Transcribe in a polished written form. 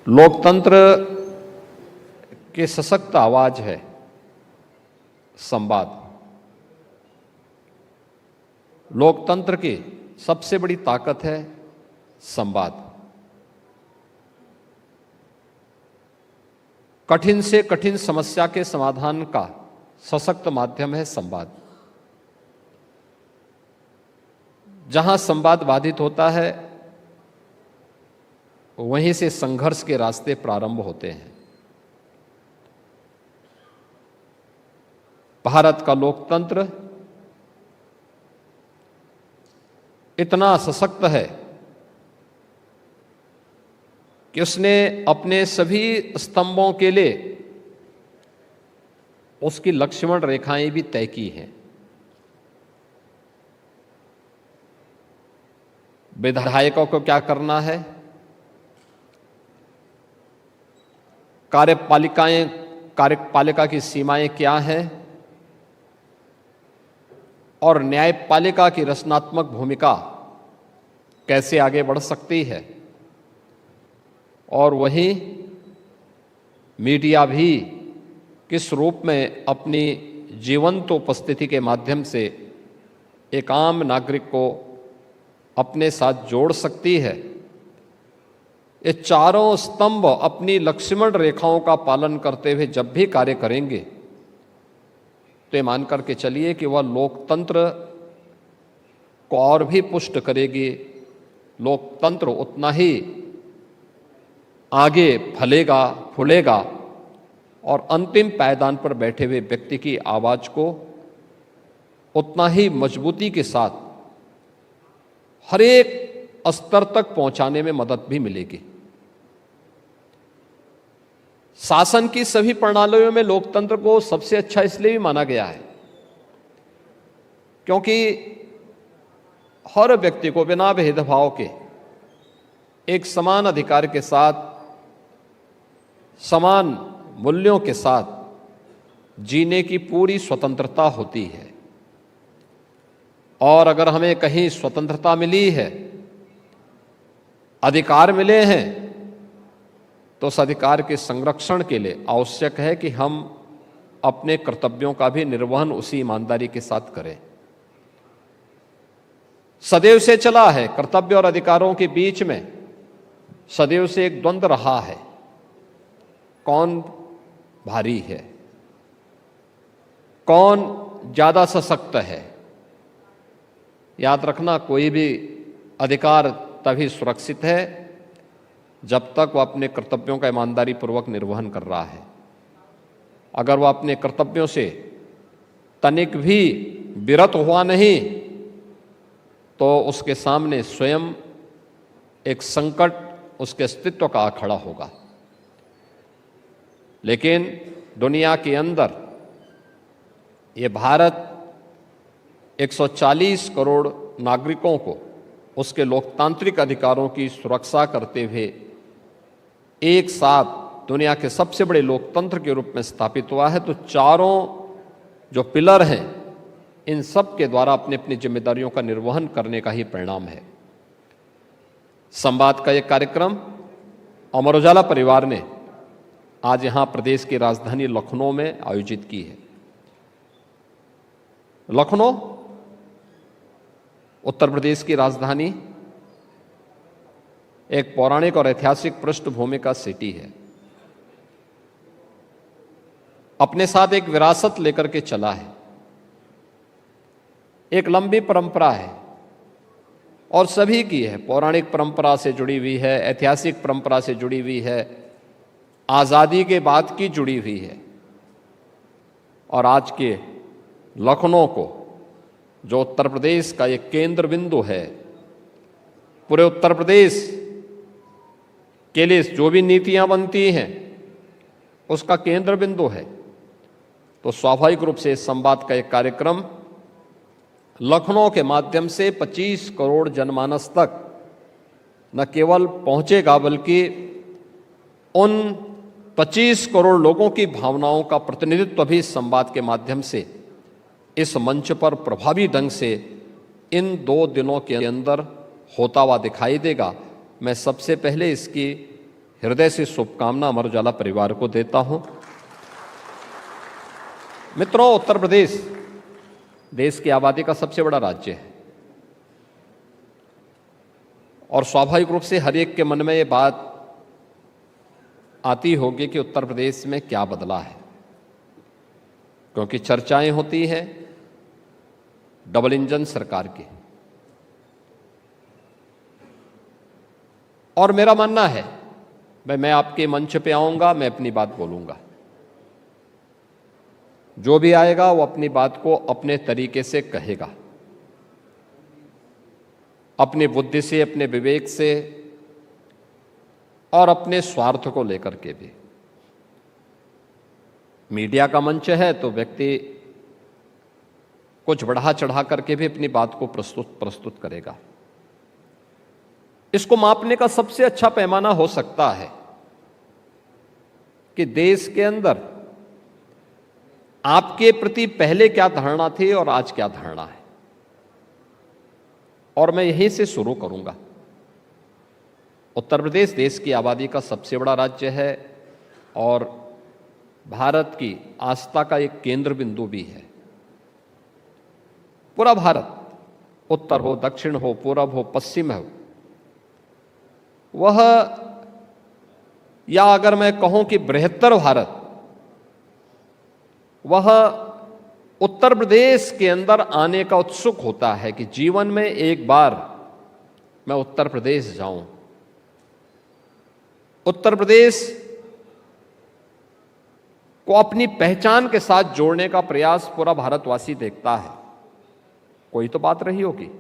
लोकतंत्र के सशक्त आवाज है संवाद। लोकतंत्र की सबसे बड़ी ताकत है संवाद। कठिन से कठिन समस्या के समाधान का सशक्त माध्यम है संवाद। जहां संवाद बाधित होता है वहीं से संघर्ष के रास्ते प्रारंभ होते हैं। भारत का लोकतंत्र इतना सशक्त है कि उसने अपने सभी स्तंभों के लिए उसकी लक्ष्मण रेखाएं भी तय की हैं। विधायकों को क्या करना है, कार्यपालिका की सीमाएं क्या हैं और न्यायपालिका की रचनात्मक भूमिका कैसे आगे बढ़ सकती है, और वहीं मीडिया भी किस रूप में अपनी जीवंत उपस्थिति के माध्यम से एक आम नागरिक को अपने साथ जोड़ सकती है। ये चारों स्तंभ अपनी लक्ष्मण रेखाओं का पालन करते हुए जब भी कार्य करेंगे तो ये मान करके चलिए कि वह लोकतंत्र को और भी पुष्ट करेगी। लोकतंत्र उतना ही आगे फलेगा फूलेगा और अंतिम पायदान पर बैठे हुए व्यक्ति की आवाज को उतना ही मजबूती के साथ हर एक स्तर तक पहुंचाने में मदद भी मिलेगी। शासन की सभी प्रणालियों में लोकतंत्र को सबसे अच्छा इसलिए भी माना गया है क्योंकि हर व्यक्ति को बिना भेदभाव के एक समान अधिकार के साथ, समान मूल्यों के साथ जीने की पूरी स्वतंत्रता होती है। और अगर हमें कहीं स्वतंत्रता मिली है, अधिकार मिले हैं, तो उस अधिकार के संरक्षण के लिए आवश्यक है कि हम अपने कर्तव्यों का भी निर्वहन उसी ईमानदारी के साथ करें। सदैव से चला है, कर्तव्य और अधिकारों के बीच में सदैव से एक द्वंद्व रहा है, कौन भारी है, कौन ज्यादा सशक्त है। याद रखना, कोई भी अधिकार तभी सुरक्षित है जब तक वह अपने कर्तव्यों का ईमानदारी पूर्वक निर्वहन कर रहा है। अगर वह अपने कर्तव्यों से तनिक भी विरत हुआ नहीं तो उसके सामने स्वयं एक संकट उसके अस्तित्व का आ खड़ा होगा। लेकिन दुनिया के अंदर ये भारत 140 करोड़ नागरिकों को उसके लोकतांत्रिक अधिकारों की सुरक्षा करते हुए एक साथ दुनिया के सबसे बड़े लोकतंत्र के रूप में स्थापित हुआ है। तो चारों जो पिलर हैं, इन सब के द्वारा अपनी अपनी जिम्मेदारियों का निर्वहन करने का ही परिणाम है। संवाद का एक कार्यक्रम अमर उजाला परिवार ने आज यहां प्रदेश की राजधानी लखनऊ में आयोजित की है। लखनऊ उत्तर प्रदेश की राजधानी एक पौराणिक और ऐतिहासिक पृष्ठभूमि का सिटी है। अपने साथ एक विरासत लेकर के चला है, एक लंबी परंपरा है और सभी की है। पौराणिक परंपरा से जुड़ी हुई है, ऐतिहासिक परंपरा से जुड़ी हुई है, आज़ादी के बाद की जुड़ी हुई है। और आज के लखनऊ को, जो उत्तर प्रदेश का एक केंद्र बिंदु है, पूरे उत्तर प्रदेश के लिए जो भी नीतियां बनती हैं उसका केंद्र बिंदु है, तो स्वाभाविक रूप से इस संवाद का एक कार्यक्रम लखनऊ के माध्यम से 25 करोड़ जनमानस तक न केवल पहुंचेगा बल्कि उन 25 करोड़ लोगों की भावनाओं का प्रतिनिधित्व भी इस संवाद के माध्यम से इस मंच पर प्रभावी ढंग से इन 2 दिनों के अंदर होता हुआ दिखाई देगा। मैं सबसे पहले इसकी हृदय से शुभकामना अमर उजाला परिवार को देता हूं। मित्रों, उत्तर प्रदेश देश की आबादी का सबसे बड़ा राज्य है और स्वाभाविक रूप से हर एक के मन में ये बात आती होगी कि उत्तर प्रदेश में क्या बदला है, क्योंकि चर्चाएं होती हैं डबल इंजन सरकार की। और मेरा मानना है भाई, मैं आपके मंच पे आऊंगा, मैं अपनी बात बोलूंगा, जो भी आएगा वो अपनी बात को अपने तरीके से कहेगा, अपनी बुद्धि से, अपने विवेक से और अपने स्वार्थ को लेकर के भी। मीडिया का मंच है तो व्यक्ति कुछ बढ़ा चढ़ा करके भी अपनी बात को प्रस्तुत करेगा। इसको मापने का सबसे अच्छा पैमाना हो सकता है कि देश के अंदर आपके प्रति पहले क्या धारणा थी और आज क्या धारणा है। और मैं यहीं से शुरू करूंगा। उत्तर प्रदेश देश की आबादी का सबसे बड़ा राज्य है और भारत की आस्था का एक केंद्र बिंदु भी है। पूरा भारत, उत्तर हो, दक्षिण हो, पूरब हो, पश्चिम हो, वह, या अगर मैं कहूं कि बृहत्तर भारत, वह उत्तर प्रदेश के अंदर आने का उत्सुक होता है कि जीवन में एक बार मैं उत्तर प्रदेश जाऊं। उत्तर प्रदेश को अपनी पहचान के साथ जोड़ने का प्रयास पूरा भारतवासी देखता है। कोई तो बात रही होगी।